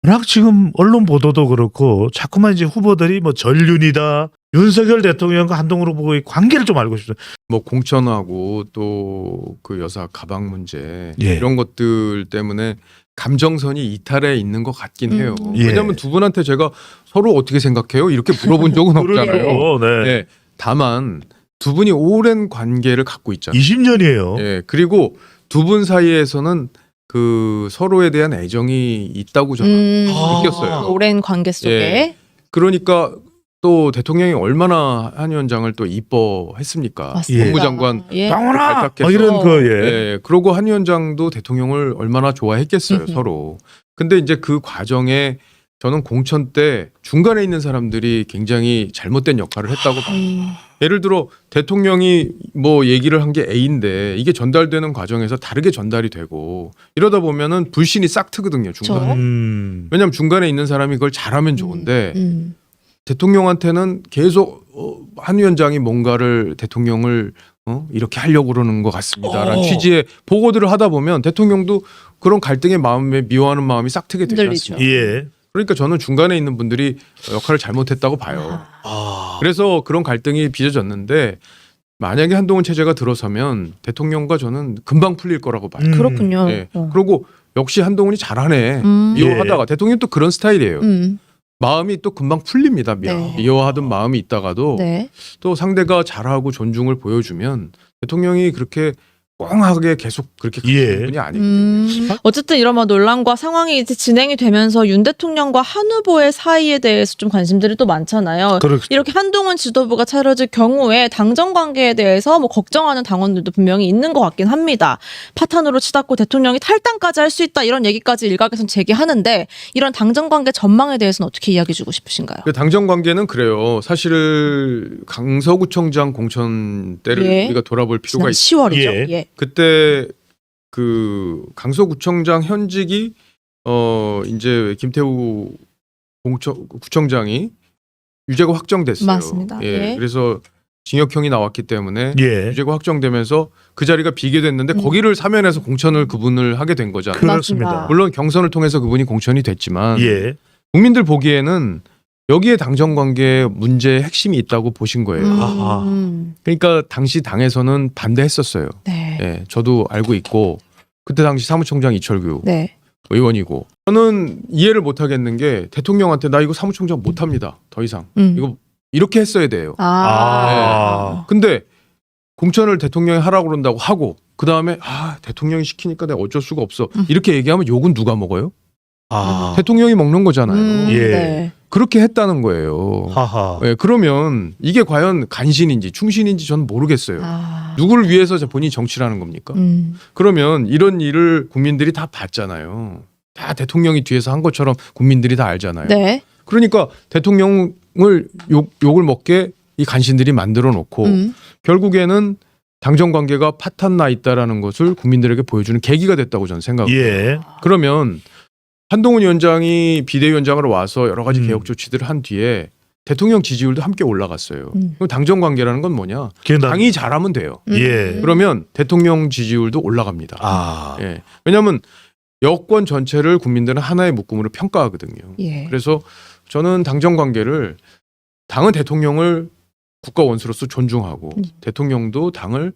워낙 지금 언론 보도도 그렇고 자꾸만 이제 후보들이 뭐 전륜이다. 윤석열 대통령과 한동훈 후보의 관계를 좀 알고 싶어요. 뭐 공천하고 또 그 여사 가방 문제 예. 이런 것들 때문에 감정선이 이탈해 있는 것 같긴 해요. 예. 왜냐하면 두 분한테 제가 서로 어떻게 생각해요? 이렇게 물어본 적은 없잖아요. 네. 네. 다만 두 분이 오랜 관계를 갖고 있잖아요. 20년이에요. 예. 그리고 두 분 사이에서는 그 서로에 대한 애정이 있다고 저는 느꼈어요. 오랜 관계 속에. 예. 그러니까 또 대통령이 얼마나 한 위원장을 또 이뻐했습니까? 맞습니다. 법무장관 예. 당원아 발탁해서. 이런 거 예. 예. 그러고 한 위원장도 대통령을 얼마나 좋아했겠어요, 서로. 근데 이제 그 과정에 저는 공천 때 중간에 있는 사람들이 굉장히 잘못된 역할을 했다고 봐요. 예를 들어 대통령이 뭐 얘기를 한 게 A인데 이게 전달되는 과정에서 다르게 전달이 되고 이러다 보면은 불신이 싹 트거든요, 중간에. 왜냐하면 중간에 있는 사람이 그걸 잘하면 좋은데 대통령한테는 계속 한 위원장이 뭔가를 대통령을 이렇게 하려고 그러는 것 같습니다라는 취지의 보고들을 하다 보면 대통령도 그런 갈등의 마음에 미워하는 마음이 싹 트게 되지 흔들리죠. 않습니까? 예. 그러니까 저는 중간에 있는 분들이 역할을 잘못했다고 봐요. 그래서 그런 갈등이 빚어졌는데 만약에 한동훈 체제가 들어서면 대통령과 저는 금방 풀릴 거라고 봐요. 그렇군요. 예. 그리고 역시 한동훈이 잘하네. 미워하다가 대통령이 또 그런 스타일이에요. 마음이 또 금방 풀립니다. 네. 미워하던 마음이 있다가도 네. 또 상대가 잘하고 존중을 보여주면 대통령이 그렇게 꽁하게 계속 그렇게 가시는 분이 아니거든요. 어쨌든 이런 논란과 상황이 이제 진행이 되면서 윤 대통령과 한 후보의 사이에 대해서 좀 관심들이 또 많잖아요. 그렇죠. 이렇게 한동훈 지도부가 차려질 경우에 당정 관계에 대해서 뭐 걱정하는 당원들도 분명히 있는 것 같긴 합니다. 파탄으로 치닫고 대통령이 탈당까지 할 수 있다 이런 얘기까지 일각에선 제기하는데 이런 당정 관계 전망에 대해서는 어떻게 이야기해주고 싶으신가요? 그 당정 관계는 그래요. 사실 강서구청장 공천 때를 예. 우리가 돌아볼 필요가 지난 있어요. 10월이죠. 예. 그때 그 강서구청장 현직이 이제 김태우 구청장이 유죄가 확정됐어요. 맞습니다. 예. 예. 그래서 징역형이 나왔기 때문에 예. 유죄가 확정되면서 그 자리가 비게 됐는데 거기를 사면해서 공천을 그분을 하게 된 거잖아요. 그렇습니다. 맞습니다. 물론 경선을 통해서 그분이 공천이 됐지만 예. 국민들 보기에는 여기에 당정 관계에 문제의 핵심이 있다고 보신 거예요. 그러니까 당시 당에서는 반대했었어요. 네. 예, 저도 알고 있고 그때 당시 사무총장 이철규 네. 의원이고 저는 이해를 못 하겠는 게 대통령한테 나 이거 사무총장 못 합니다. 더 이상. 이거 이렇게 했어야 돼요. 근데 공천을 대통령이 하라고 그런다고 하고 그다음에 대통령이 시키니까 내가 어쩔 수가 없어. 이렇게 얘기하면 욕은 누가 먹어요? 대통령이 먹는 거잖아요. 예. 네. 그렇게 했다는 거예요. 하하. 예, 그러면 이게 과연 간신인지 충신인지 저는 모르겠어요. 누구를 위해서 본인이 정치를 하는 겁니까? 그러면 이런 일을 국민들이 다 봤잖아요. 다 대통령이 뒤에서 한 것처럼 국민들이 다 알잖아요. 네. 그러니까 대통령을 욕을 먹게 이 간신들이 만들어 놓고 결국에는 당정 관계가 파탄 나 있다라는 것을 국민들에게 보여주는 계기가 됐다고 저는 생각합니다. 예. 그러면 한동훈 위원장이 비대위원장으로 와서 여러 가지 개혁 조치들을 한 뒤에 대통령 지지율도 함께 올라갔어요. 그럼 당정 관계라는 건 뭐냐? 당이 잘하면 돼요. 예. 그러면 대통령 지지율도 올라갑니다. 예. 왜냐하면 여권 전체를 국민들은 하나의 묶음으로 평가하거든요. 예. 그래서 저는 당정 관계를 당은 대통령을 국가 원수로서 존중하고 대통령도 당을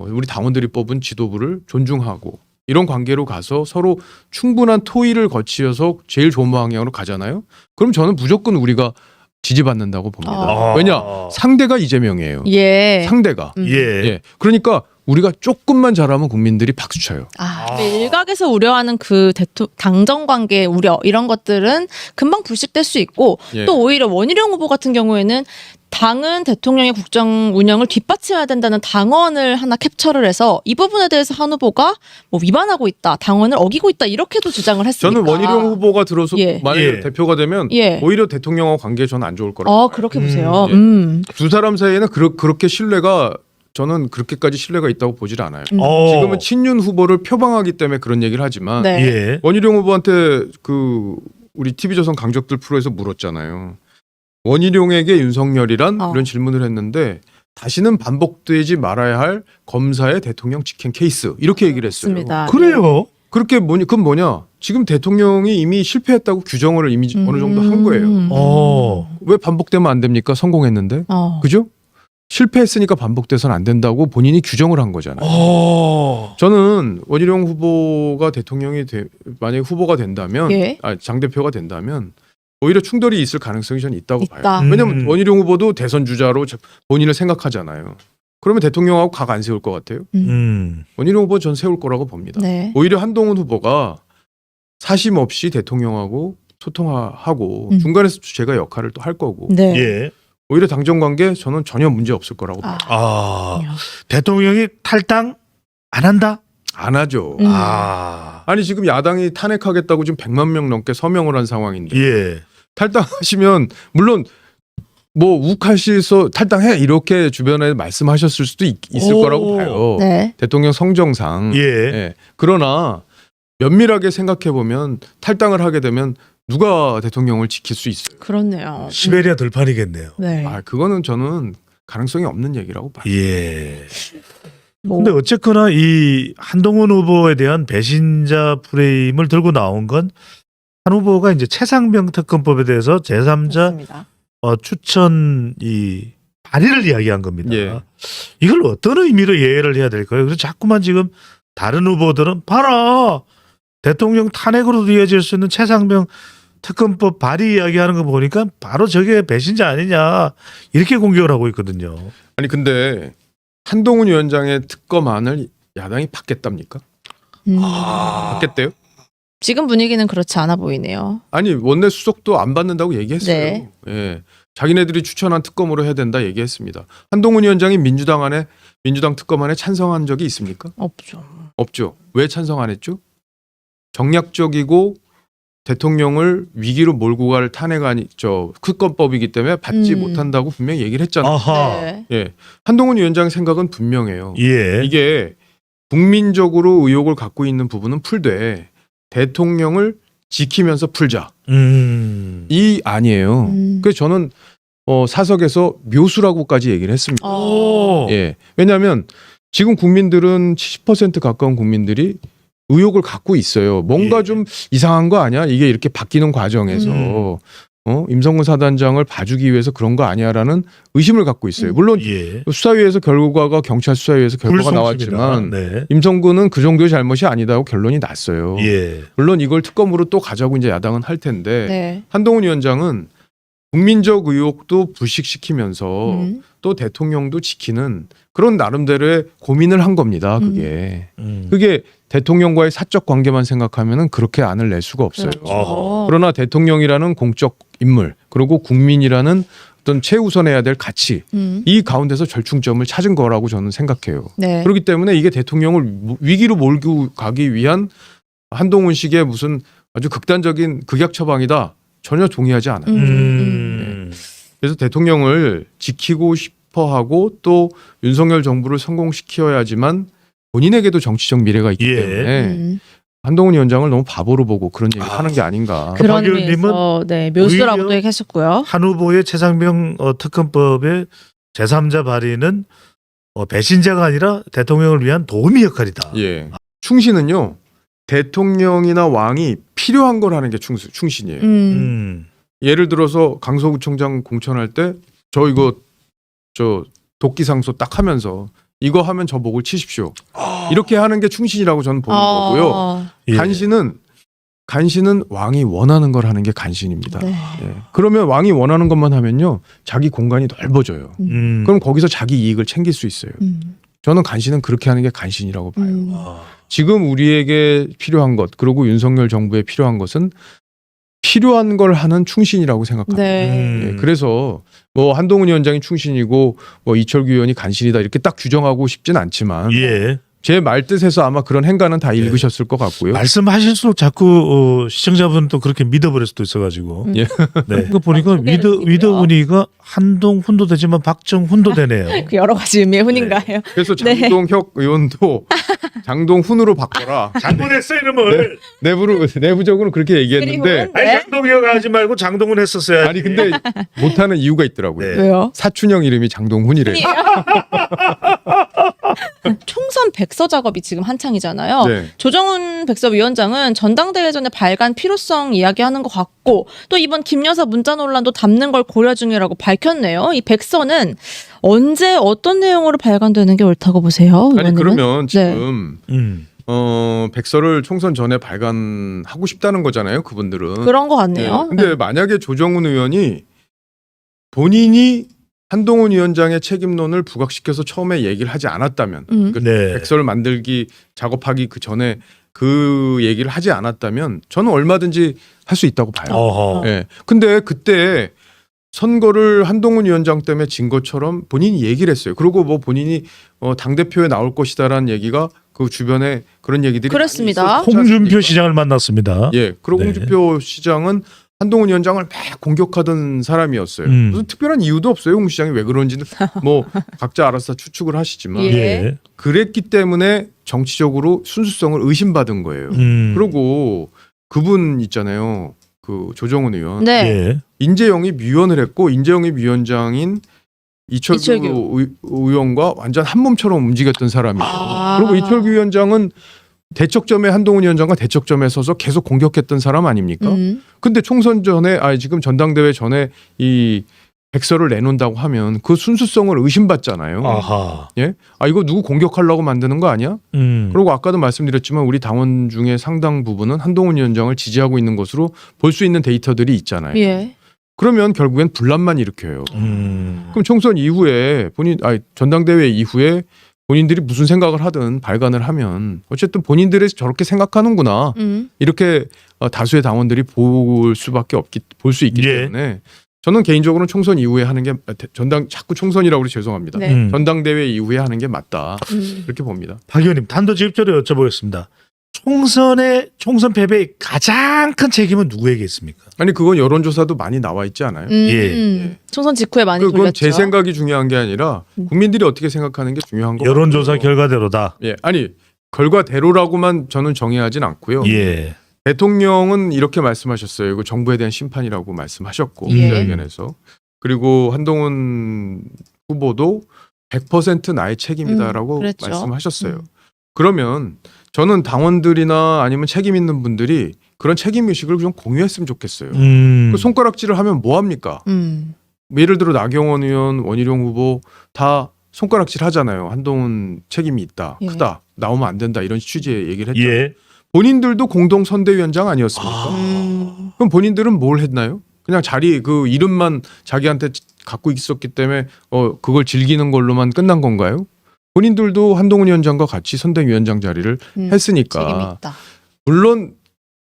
우리 당원들이 뽑은 지도부를 존중하고 이런 관계로 가서 서로 충분한 토의를 거치어서 제일 좋은 방향으로 가잖아요. 그럼 저는 무조건 우리가 지지받는다고 봅니다. 왜냐? 상대가 이재명이에요. 예. 상대가. 예. 그러니까 우리가 조금만 잘하면 국민들이 박수 쳐요. 일각에서 우려하는 그 당정 관계 우려 이런 것들은 금방 불식될 수 있고 예. 또 오히려 원희룡 후보 같은 경우에는 당은 대통령의 국정 운영을 뒷받침해야 된다는 당원을 하나 캡처를 해서 이 부분에 대해서 한 후보가 뭐 위반하고 있다, 당원을 어기고 있다 이렇게도 주장을 했으니까. 저는 원희룡 후보가 들어서 예. 만약에 예. 대표가 되면 예. 오히려 대통령하고 관계 저는 안 좋을 거라고 봐요. 그렇게 보세요. 두 사람 사이에는 그렇게 신뢰가 저는 그렇게까지 신뢰가 있다고 보질 않아요. 지금은 친윤 후보를 표방하기 때문에 그런 얘기를 하지만 네. 예. 원희룡 후보한테 그 우리 TV조선 강적들 프로에서 물었잖아요. 원희룡에게 윤석열이란 이런 질문을 했는데 다시는 반복되지 말아야 할 검사의 대통령 직행 케이스 이렇게 얘기를 했어요. 맞습니다. 그래요? 그렇게 그건 뭐냐? 지금 대통령이 이미 실패했다고 규정을 이미 어느 정도 한 거예요. 왜 반복되면 안 됩니까? 성공했는데. 그죠? 실패했으니까 반복돼서는 안 된다고 본인이 규정을 한 거잖아요. 저는 원희룡 후보가 대통령이 만약에 후보가 된다면 예. 장 대표가 된다면 오히려 충돌이 있을 가능성이 저는 있다고 있다. 봐요. 왜냐하면 원희룡 후보도 대선 주자로 본인을 생각하잖아요. 그러면 대통령하고 각 안 세울 것 같아요. 원희룡 후보 전 세울 거라고 봅니다. 네. 오히려 한동훈 후보가 사심 없이 대통령하고 소통하고 중간에서 제가 역할을 또 할 거고 네. 예. 오히려 당정 관계 저는 전혀 문제 없을 거라고 봐요. 대통령이 탈당 안 한다? 안 하죠. 아니 지금 야당이 탄핵하겠다고 지금 100만 명 넘게 서명을 한 상황인데 예. 탈당하시면 물론 뭐 욱하셔서 탈당해 이렇게 주변에 말씀하셨을 수도 있을 거라고 봐요. 네. 대통령 성정상. 예. 예. 그러나 면밀하게 생각해 보면 탈당을 하게 되면 누가 대통령을 지킬 수 있어요? 그렇네요. 시베리아 들판이겠네요. 네. 그거는 저는 가능성이 없는 얘기라고 봐요. 예. 뭐. 근데 어쨌거나 이 한동훈 후보에 대한 배신자 프레임을 들고 나온 건 한 후보가 이제 최상병 특검법에 대해서 제3자 맞습니다. 추천 이 발의를 이야기한 겁니다. 예. 이걸 어떤 의미로 이해를 해야 될까요? 그래서 자꾸만 지금 다른 후보들은 봐라 대통령 탄핵으로도 이어질 수 있는 최상병 특검법 발의 이야기하는 거 보니까 바로 저게 배신자 아니냐 이렇게 공격을 하고 있거든요. 아니 근데 한동훈 위원장의 특검안을 야당이 받겠답니까? 받겠대요? 지금 분위기는 그렇지 않아 보이네요. 아니 원내 수석도 안 받는다고 얘기했어요. 네. 예. 자기네들이 추천한 특검으로 해야 된다 얘기했습니다. 한동훈 위원장이 민주당 특검안에 찬성한 적이 있습니까? 없죠. 없죠. 왜 찬성 안 했죠? 정략적이고 대통령을 위기로 몰고 갈 탄핵안이 특검법이기 때문에 받지 못한다고 분명히 얘기를 했잖아요. 아하. 네. 예. 한동훈 위원장 생각은 분명해요. 예. 이게 국민적으로 의혹을 갖고 있는 부분은 풀되 대통령을 지키면서 풀자. 이 아니에요. 그래서 저는 사석에서 묘수라고까지 얘기를 했습니다. 예. 왜냐하면 지금 국민들은 70% 가까운 국민들이 의혹을 갖고 있어요. 뭔가 예. 좀 이상한 거 아니야? 이게 이렇게 바뀌는 과정에서 임성근 사단장을 봐주기 위해서 그런 거 아니야라는 의심을 갖고 있어요. 물론 예. 수사위에서 결과가 경찰 수사위에서 결과가 불성실이다. 나왔지만 네. 임성근은 그 정도의 잘못이 아니다고 결론이 났어요. 예. 물론 이걸 특검으로 또 가자고 이제 야당은 할 텐데 네. 한동훈 위원장은 국민적 의혹도 불식시키면서 또 대통령도 지키는 그런 나름대로의 고민을 한 겁니다. 그게 그게 대통령과의 사적 관계만 생각하면은 그렇게 안을 낼 수가 없어요. 그렇죠. 그러나 대통령이라는 공적 인물 그리고 국민이라는 어떤 최우선해야 될 가치 이 가운데서 절충점을 찾은 거라고 저는 생각해요. 네. 그렇기 때문에 이게 대통령을 위기로 몰고 가기 위한 한동훈식의 무슨 아주 극단적인 극약 처방이다. 전혀 동의하지 않아요. 그래서 대통령을 지키고 싶어하고 또 윤석열 정부를 성공시켜야지만 본인에게도 정치적 미래가 있기 예. 때문에 한동훈 위원장을 너무 바보로 보고 그런 얘기를 하는 게 아닌가. 그런 박의원님은 의미에서 네, 묘수라고도 오히려 얘기하셨고요. 한 후보의 최상병 특검법의 제3자 발의는 배신자가 아니라 대통령을 위한 도우미 역할이다. 예. 충신은요. 대통령이나 왕이 필요한 걸 하는 게 충신이에요. 예를 들어서 강서구청장 공천할 때 저 도끼상소 딱 하면서 이거 하면 저 목을 치십시오. 이렇게 하는 게 충신이라고 저는 보는 거고요. 예. 간신은 왕이 원하는 걸 하는 게 간신입니다. 네. 예. 그러면 왕이 원하는 것만 하면요. 자기 공간이 넓어져요. 그럼 거기서 자기 이익을 챙길 수 있어요. 저는 간신은 그렇게 하는 게 간신이라고 봐요. 지금 우리에게 필요한 것 그리고 윤석열 정부에 필요한 것은 필요한 걸 하는 충신이라고 생각합니다. 네. 예, 그래서 뭐 한동훈 위원장이 충신이고 뭐 이철규 의원이 간신이다 이렇게 딱 규정하고 싶진 않지만 예. 제 말뜻에서 아마 그런 행간은 다 읽으셨을 것 같고요. 말씀하실수록 자꾸 시청자분 또 그렇게 믿어버릴 수도 있어가지고. 예. 네. 그거 보니까 소개를 위더분이가 한동훈도 되지만 박정훈도 되네요. 그 여러 가지 의미의 훈인가요? 그래서 네. 장동혁 의원도 장동훈으로 바꿔라. 장동했어 이름을. 내부적으로 그렇게 얘기했는데 그리고는 아니 네. 장동혁 하지 말고 장동훈 했었어야. 아니 근데 못하는 이유가 있더라고요. 네. 왜요? 사촌형 이름이 장동훈이래요. 총선 백서 작업이 지금 한창이잖아요. 네. 조정훈 백서위원장은 전당대회 전에 발간 필요성 이야기하는 것 같고 또 이번 김 여사 문자 논란도 담는 걸 고려 중이라고 밝혔네요. 이 백서는 언제 어떤 내용으로 발간되는 게 옳다고 보세요? 아니 의원님은? 그러면 네. 지금 백서를 총선 전에 발간하고 싶다는 거잖아요. 그분들은. 그런 것 같네요. 근데 만약에 조정훈 의원이 본인이 한동훈 위원장의 책임론을 부각시켜서 처음에 얘기를 하지 않았다면, 그 네. 백서를 만들기 작업하기 그 전에 그 얘기를 하지 않았다면 저는 얼마든지 할 수 있다고 봐요. 어허. 예. 근데 그때 선거를 한동훈 위원장 때문에 진 것처럼 본인이 얘기를 했어요. 그리고 뭐 본인이 당 대표에 나올 것이다라는 얘기가 그 주변에 그런 얘기들이 그렇습니다. 많이 있었지 홍준표 않습니까? 시장을 만났습니다. 예. 그리고 네. 홍준표 시장은 한동훈 위원장을 막 공격하던 사람이었어요. 음. 무슨 특별한 이유도 없어요. 홍 시장이 왜 그런지는 뭐 각자 알아서 추측을 하시지만 예. 예. 그랬기 때문에 정치적으로 순수성을 의심받은 거예요. 그리고 그분 있잖아요. 그 조정훈 의원. 네. 예. 인재영입 위원을 했고 인재영입 위원장인 이철규 이철규. 의원과 완전 한 몸처럼 움직였던 사람이에요. 아. 그리고 이철규 위원장은 대척점에 한동훈 위원장과 대척점에 서서 계속 공격했던 사람 아닙니까? 근데 총선 전에 지금 전당대회 전에 이 백서를 내놓는다고 하면 그 순수성을 의심받잖아요. 아하. 예? 이거 누구 공격하려고 만드는 거 아니야? 그리고 아까도 말씀드렸지만 우리 당원 중에 상당 부분은 한동훈 위원장을 지지하고 있는 것으로 볼 수 있는 데이터들이 있잖아요. 예. 그러면 결국엔 분란만 일으켜요. 그럼 총선 이후에 전당대회 이후에 본인들이 무슨 생각을 하든 발간을 하면 어쨌든 본인들이 저렇게 생각하는구나 이렇게 다수의 당원들이 볼 수 있기 예. 때문에 저는 개인적으로는 총선 이후에 하는 게 자꾸 총선이라고 그래 죄송합니다. 네. 전당대회 이후에 하는 게 맞다 이렇게 봅니다. 박 의원님 단도직입적으로 여쭤보겠습니다. 총선 패배의 가장 큰 책임은 누구에게 있습니까? 아니 그건 여론조사도 많이 나와 있지 않아요? 예. 총선 직후에 많이 그건 돌렸죠. 제 생각이 중요한 게 아니라 국민들이 어떻게 생각하는 게 중요한 거예요. 여론조사 결과대로다. 예, 아니 결과대로라고만 저는 정의하진 않고요. 예. 대통령은 이렇게 말씀하셨어요. 이거 정부에 대한 심판이라고 말씀하셨고 예. 기자회견에서. 그리고 한동훈 후보도 100% 나의 책임이다라고 그랬죠. 말씀하셨어요. 그러면 저는 당원들이나 아니면 책임 있는 분들이 그런 책임 의식을 좀 공유했으면 좋겠어요. 그 손가락질을 하면 뭐 합니까? 예를 들어 나경원 의원, 원희룡 후보 다 손가락질 하잖아요. 한동훈 책임이 있다, 예. 크다, 나오면 안 된다 이런 취지의 얘기를 했죠. 예. 본인들도 공동 선대위원장 아니었습니까? 그럼 본인들은 뭘 했나요? 그냥 그 이름만 자기한테 갖고 있었기 때문에 그걸 즐기는 걸로만 끝난 건가요? 본인들도 한동훈 위원장과 같이 선대위원장 자리를 했으니까 책임이 있다. 물론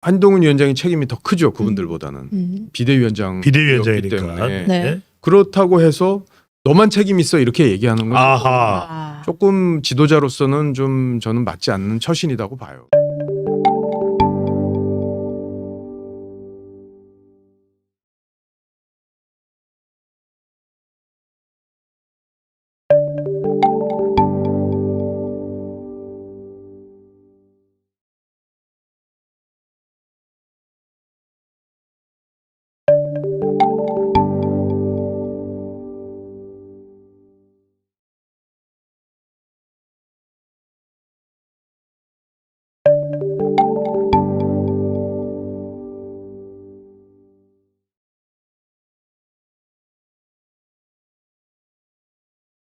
한동훈 위원장의 책임이 더 크죠. 그분들보다는 비대위원장이었기 비대위원장이니까. 때문에 네. 그렇다고 해서 너만 책임 있어 이렇게 얘기하는 건 아하. 조금 지도자로서는 좀 저는 맞지 않는 처신이라고 봐요.